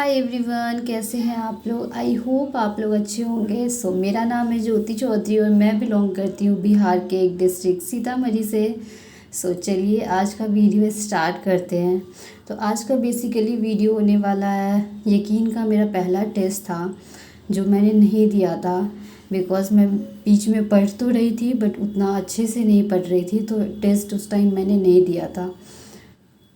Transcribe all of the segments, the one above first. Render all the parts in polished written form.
Hi everyone, कैसे हैं आप लोग। आई होप आप लोग अच्छे होंगे। मेरा नाम है ज्योति चौधरी और मैं बिलोंग करती हूँ बिहार के एक डिस्ट्रिक्ट सीतामढ़ी से। चलिए आज का वीडियो स्टार्ट करते हैं। तो आज का बेसिकली वीडियो होने वाला है यकीन का मेरा पहला टेस्ट था जो मैंने नहीं दिया था। बिकॉज़ मैं बीच में पढ़ तो रही थी बट उतना अच्छे से नहीं पढ़ रही थी, तो टेस्ट उस टाइम मैंने नहीं दिया था।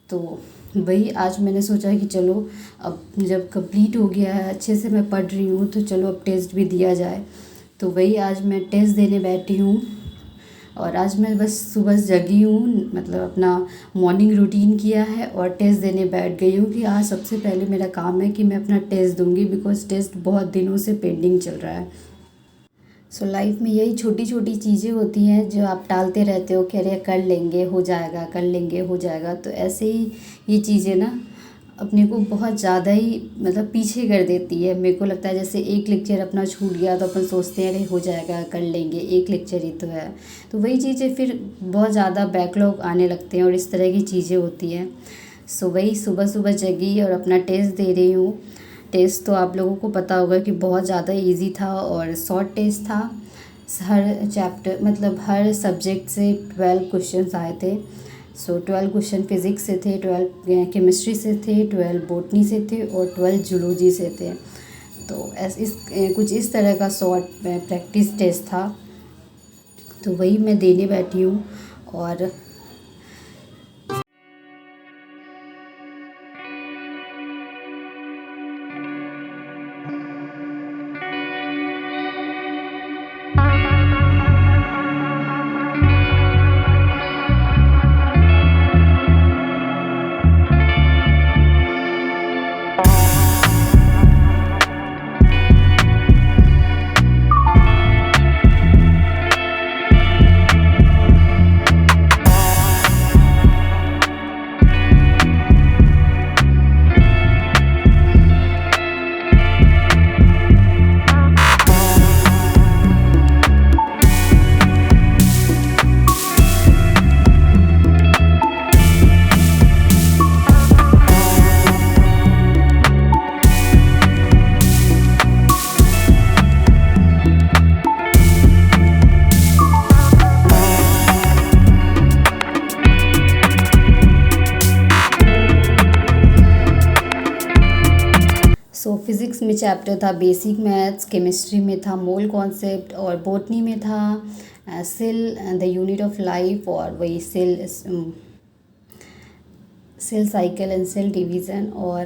तो वही आज मैंने सोचा कि चलो अब जब कंप्लीट हो गया है, अच्छे से मैं पढ़ रही हूँ, तो चलो अब टेस्ट भी दिया जाए। तो वही आज मैं टेस्ट देने बैठी हूँ। और आज मैं बस सुबह जगी हूँ, मतलब अपना मॉर्निंग रूटीन किया है और टेस्ट देने बैठ गई हूँ कि आज सबसे पहले मेरा काम है कि मैं अपना टेस्ट दूँगी, बिकॉज़ टेस्ट बहुत दिनों से पेंडिंग चल रहा है। लाइफ में यही छोटी छोटी चीज़ें होती हैं जो आप टालते रहते हो कि अरे कर लेंगे, हो जाएगा, कर लेंगे, हो जाएगा। तो ऐसे ही ये चीज़ें ना अपने को बहुत ज़्यादा ही मतलब पीछे कर देती है। मेरे को लगता है जैसे एक लेक्चर अपना छूट गया तो अपन सोचते हैं अरे हो जाएगा, कर लेंगे, एक लेक्चर ही तो है। तो वही चीज़ें फिर बहुत ज़्यादा बैकलॉग आने लगते हैं और इस तरह की चीज़ें होती हैं। वही सुबह सुबह जगी और अपना टेस्ट दे रही हूँ। टेस्ट तो आप लोगों को पता होगा कि बहुत ज़्यादा इजी था और शॉर्ट टेस्ट था। हर चैप्टर मतलब हर सब्जेक्ट से 12 क्वेश्चंस आए थे। 12 क्वेश्चन फिज़िक्स से थे, 12 केमिस्ट्री से थे, 12 बॉटनी से थे और 12 जूलॉजी से थे। तो कुछ इस तरह का शॉर्ट प्रैक्टिस टेस्ट था। तो वही मैं देने बैठी हूँ। और फिज़िक्स में चैप्टर था बेसिक मैथ्स, केमिस्ट्री में था मोल कॉन्सेप्ट और बॉटनी में था cell the unit of life और वही cell cycle and cell division. और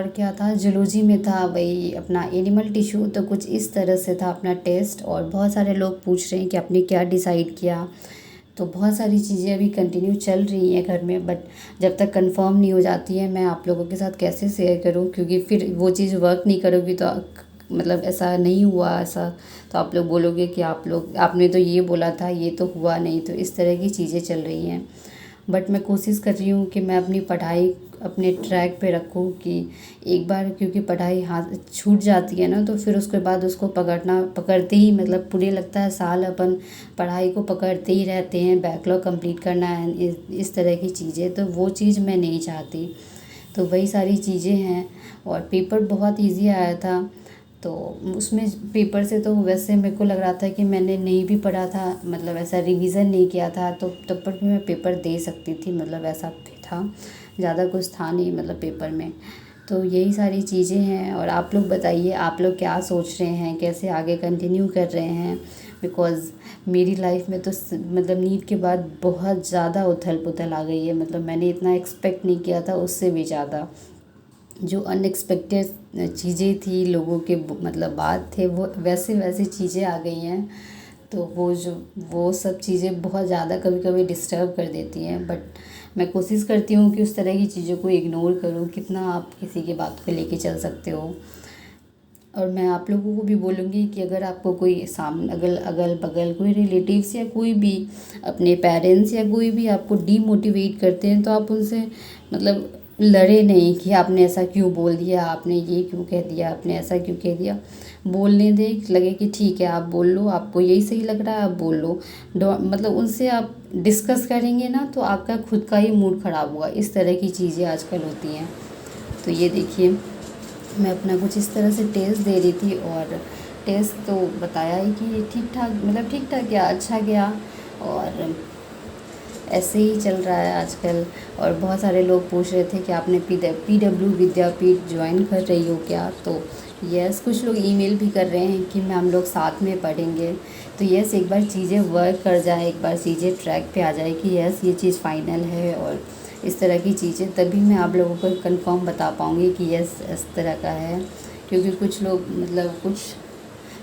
क्या था, जूलॉजी में था वही अपना एनिमल टिश्यू। तो कुछ इस तरह से था अपना टेस्ट। और बहुत सारे लोग पूछ रहे हैं कि आपने क्या डिसाइड किया। तो बहुत सारी चीज़ें अभी कंटिन्यू चल रही हैं घर में, बट जब तक कंफर्म नहीं हो जाती है मैं आप लोगों के साथ कैसे शेयर करूं, क्योंकि फिर वो चीज़ वर्क नहीं करोगी तो मतलब ऐसा नहीं हुआ ऐसा, तो आप लोग बोलोगे कि आपने तो ये बोला था, ये तो हुआ नहीं। तो इस तरह की चीज़ें चल रही हैं। बट मैं कोशिश कर रही हूँ कि मैं अपनी पढ़ाई अपने ट्रैक पे रखूँ कि एक बार क्योंकि पढ़ाई हाथ छूट जाती है ना, तो फिर उसके बाद उसको पकड़ते ही मतलब पूरे लगता है साल अपन पढ़ाई को पकड़ते ही रहते हैं, बैकलॉग कंप्लीट करना है, इस तरह की चीज़ें। तो वो चीज़ मैं नहीं चाहती। तो वही सारी चीज़ें हैं। और पेपर बहुत ईजी आया था। तो उसमें पेपर से तो वैसे मेरे को लग रहा था कि मैंने नहीं भी पढ़ा था, मतलब ऐसा रिवीज़न नहीं किया था, तो तब पर भी मैं पेपर दे सकती थी, मतलब ऐसा भी था, ज़्यादा कुछ था नहीं मतलब पेपर में। तो यही सारी चीज़ें हैं। और आप लोग बताइए, आप लोग क्या सोच रहे हैं, कैसे आगे कंटिन्यू कर रहे हैं। बिकॉज़ मेरी लाइफ में तो मतलब नीट के बाद बहुत ज़्यादा उथल पुथल आ गई है। मतलब मैंने इतना एक्सपेक्ट नहीं किया था, उससे भी ज़्यादा जो अनएक्सपेक्टेड चीज़ें थी, लोगों के मतलब बात थे, वो वैसे वैसे चीज़ें आ गई हैं। तो वो सब चीज़ें बहुत ज़्यादा कभी कभी डिस्टर्ब कर देती हैं। बट मैं कोशिश करती हूँ कि उस तरह की चीज़ों को इग्नोर करूँ। कितना आप किसी की बात को लेके चल सकते हो। और मैं आप लोगों को भी बोलूँगी कि अगर आपको कोई सामने अगल बगल कोई रिलेटिव्स या कोई भी अपने पेरेंट्स या कोई भी आपको डीमोटिवेट करते हैं, तो आप उनसे मतलब लड़े नहीं कि आपने ऐसा क्यों बोल दिया, आपने ये क्यों कह दिया, आपने ऐसा क्यों कह दिया। बोलने दे, लगे कि ठीक है आप बोल लो, आपको यही सही लग रहा है आप बोल लो। मतलब उनसे आप डिस्कस करेंगे ना तो आपका खुद का ही मूड ख़राब होगा। इस तरह की चीज़ें आजकल होती हैं। तो ये देखिए मैं अपना कुछ इस तरह से टेस्ट दे रही थी और टेस्ट तो बताया ही कि ठीक ठाक, मतलब ठीक ठाक गया, अच्छा गया। और ऐसे ही चल रहा है आजकल। और बहुत सारे लोग पूछ रहे थे कि आपने PW विद्यापीठ ज्वाइन कर रही हो क्या? तो यस, कुछ लोग ईमेल भी कर रहे हैं कि मैम हम लोग साथ में पढ़ेंगे। तो यस, एक बार चीज़ें वर्क कर जाए, एक बार चीज़ें ट्रैक पे आ जाए कि यस ये चीज़ फाइनल है और इस तरह की चीज़ें, तभी मैं आप लोगों को कंफर्म बता पाऊँगी कि यस इस तरह का है। क्योंकि कुछ लोग, मतलब कुछ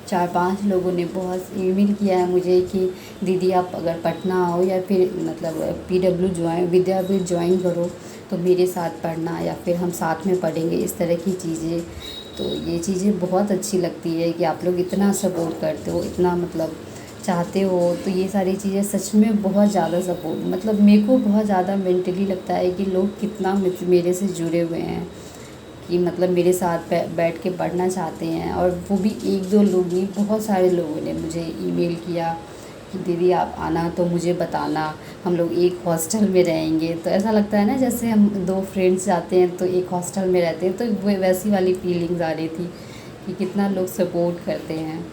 4-5 लोगों ने बहुत ईमेल किया है मुझे कि दीदी आप अगर पटना आओ या फिर मतलब PW विद्यापीठ ज्वाइन करो तो मेरे साथ पढ़ना, या फिर हम साथ में पढ़ेंगे, इस तरह की चीज़ें। तो ये चीज़ें बहुत अच्छी लगती है कि आप लोग इतना सपोर्ट करते हो, इतना मतलब चाहते हो। तो ये सारी चीज़ें सच में बहुत ज़्यादा सपोर्ट, मतलब मेरे को बहुत ज़्यादा मेंटली लगता है कि लोग कितना मेरे से जुड़े हुए हैं, कि मतलब मेरे साथ बैठ के पढ़ना चाहते हैं। और वो भी 1-2 लोग नहीं, बहुत सारे लोगों ने मुझे ईमेल किया कि दीदी आप आना तो मुझे बताना, हम लोग एक हॉस्टल में रहेंगे। तो ऐसा लगता है ना जैसे हम 2 फ्रेंड्स जाते हैं तो एक हॉस्टल में रहते हैं, तो वो वैसी वाली फीलिंग्स आ रही थी कि कितना लोग सपोर्ट करते हैं।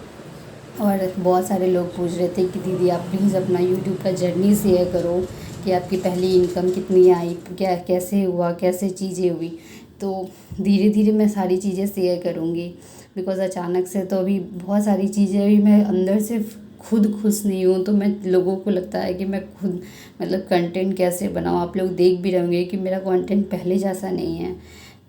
और बहुत सारे लोग पूछ रहे थे कि दीदी आप प्लीज़ अपना यूट्यूब का जर्नी शेयर करो कि आपकी पहली इनकम कितनी आई, क्या कैसे हुआ, कैसे चीज़ें हुई। तो धीरे धीरे मैं सारी चीज़ें शेयर करूँगी, बिकॉज़ अचानक से तो अभी बहुत सारी चीज़ें, अभी मैं अंदर से खुद खुश नहीं हूँ। तो मैं, लोगों को लगता है कि मैं खुद मतलब कंटेंट कैसे बनाऊँ। आप लोग देख भी रहे होंगे कि मेरा कंटेंट पहले जैसा नहीं है,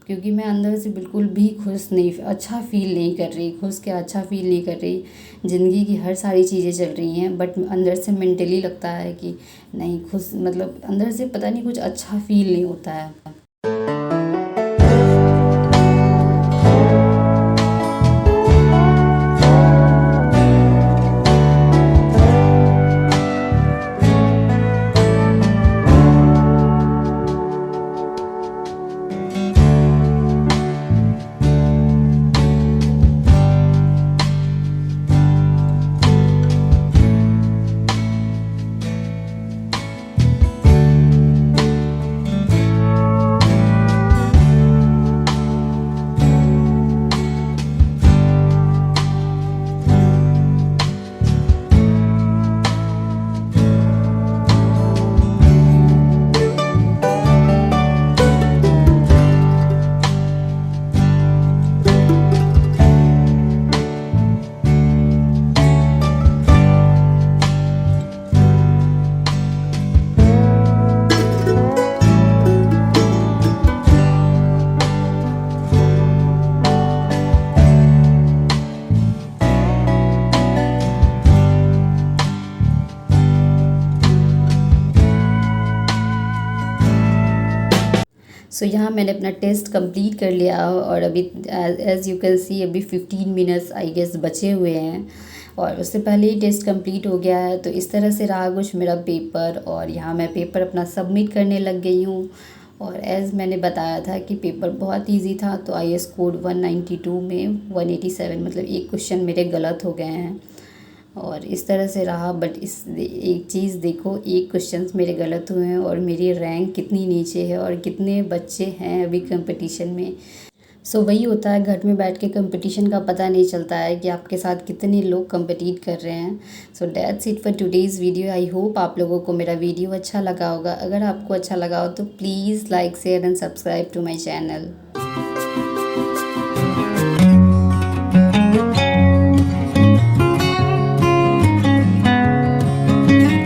क्योंकि मैं अंदर से बिल्कुल भी खुश नहीं, अच्छा फ़ील नहीं कर रही, खुश क्या अच्छा फ़ील नहीं कर रही। ज़िंदगी की हर सारी चीज़ें चल रही हैं, बट अंदर से मेंटली लगता है कि नहीं खुश, मतलब अंदर से पता नहीं कुछ अच्छा फ़ील नहीं होता है। यहाँ मैंने अपना टेस्ट कंप्लीट कर लिया और अभी एज़ यू कैन सी अभी 15 मिनट्स आई गेस बचे हुए हैं और उससे पहले ही टेस्ट कंप्लीट हो गया है। तो इस तरह से रहा कुछ मेरा पेपर, और यहाँ मैं पेपर अपना सबमिट करने लग गई हूँ। और एज़ मैंने बताया था कि पेपर बहुत इजी था, तो IAS कोड 192 में 187, मतलब एक क्वेश्चन मेरे गलत हो गए हैं और इस तरह से रहा। बट इस एक चीज़ देखो, एक क्वेश्चंस मेरे गलत हुए हैं और मेरी रैंक कितनी नीचे है और कितने बच्चे हैं अभी कंपटीशन में। वही होता है, घर में बैठ के कंपटीशन का पता नहीं चलता है कि आपके साथ कितने लोग कंपीट कर रहे हैं। That's it for today's video. I hope आप लोगों को मेरा वीडियो अच्छा लगा होगा। अगर आपको अच्छा लगा हो तो please like share and subscribe to my channel.